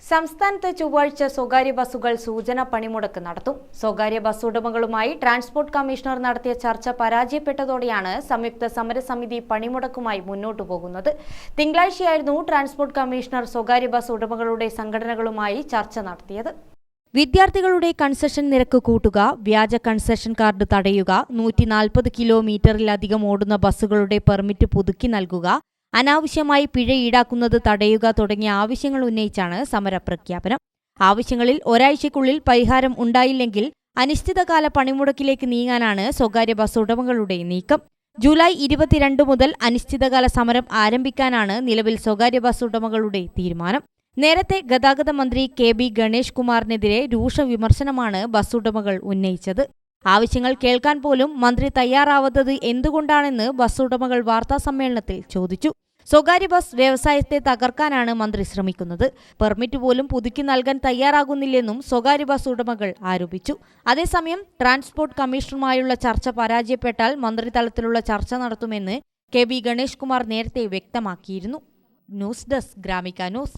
സംസ്ഥാനത്ത് ചൊവ്വാഴ്ച സ്വകാര്യ ബസ്സുകൾ സൂചനാ പണിമുടക്ക് നടത്തും. സ്വകാര്യ ബസ് ഉടമകളുമായി ട്രാൻസ്പോർട്ട് കമ്മീഷണർ നടത്തിയ ചർച്ച പരാജയപ്പെട്ടതോടെയാണ് സംയുക്ത സമരസമിതി പണിമുടക്കുമായി മുന്നോട്ടു പോകുന്നത്. തിങ്കളാഴ്ചയായിരുന്നു ട്രാൻസ്പോർട്ട് കമ്മീഷണർ സ്വകാര്യ ബസ് ഉടമകളുടെ സംഘടനകളുമായി ചർച്ച നടത്തിയത്. വിദ്യാർത്ഥികളുടെ കൺസെഷൻ നിരക്ക് കൂട്ടുക, വ്യാജ കൺസെഷൻ കാർഡ് തടയുക, 140 കിലോമീറ്ററിലധികം ഓടുന്ന ബസ്സുകളുടെ പെർമിറ്റ് പുതുക്കി നൽകുക, അനാവശ്യമായി പിഴ ഈടാക്കുന്നത് തടയുക തുടങ്ങിയ ആവശ്യങ്ങൾ ഉന്നയിച്ചാണ് സമരപ്രഖ്യാപനം. ആവശ്യങ്ങളിൽ ഒരാഴ്ചയ്ക്കുള്ളിൽ പരിഹാരം ഉണ്ടായില്ലെങ്കിൽ അനിശ്ചിതകാല പണിമുടക്കിലേക്ക് നീങ്ങാനാണ് സ്വകാര്യ ബസ് ഉടമകളുടെ നീക്കം. ജൂലൈ 22 മുതൽ അനിശ്ചിതകാല സമരം ആരംഭിക്കാനാണ് നിലവിൽ സ്വകാര്യ ബസ് ഉടമകളുടെ തീരുമാനം. നേരത്തെ ഗതാഗത മന്ത്രി KB ഗണേഷ് കുമാറിനെതിരെ രൂക്ഷ വിമർശനമാണ് ബസ് ഉടമകൾ ഉന്നയിച്ചത്. ആവശ്യങ്ങൾ കേൾക്കാൻ പോലും മന്ത്രി തയ്യാറാവാത്തത് എന്തുകൊണ്ടാണെന്ന് ബസ് ഉടമകൾ വാർത്താസമ്മേളനത്തിൽ ചോദിച്ചു. സ്വകാര്യ ബസ് വ്യവസായത്തെ തകർക്കാനാണ് മന്ത്രി ശ്രമിക്കുന്നത്. പെർമിറ്റ് പോലും പുതുക്കി നൽകാൻ തയ്യാറാകുന്നില്ലെന്നും സ്വകാര്യ ബസ് ഉടമകൾ ആരോപിച്ചു. അതേസമയം ട്രാൻസ്പോർട്ട് കമ്മീഷണറുമായുള്ള ചർച്ച പരാജയപ്പെട്ടാൽ മന്ത്രിതലത്തിലുള്ള ചർച്ച നടത്തുമെന്ന് KB ഗണേഷ് കുമാർ നേരത്തെ വ്യക്തമാക്കിയിരുന്നു. News desk Gramika news.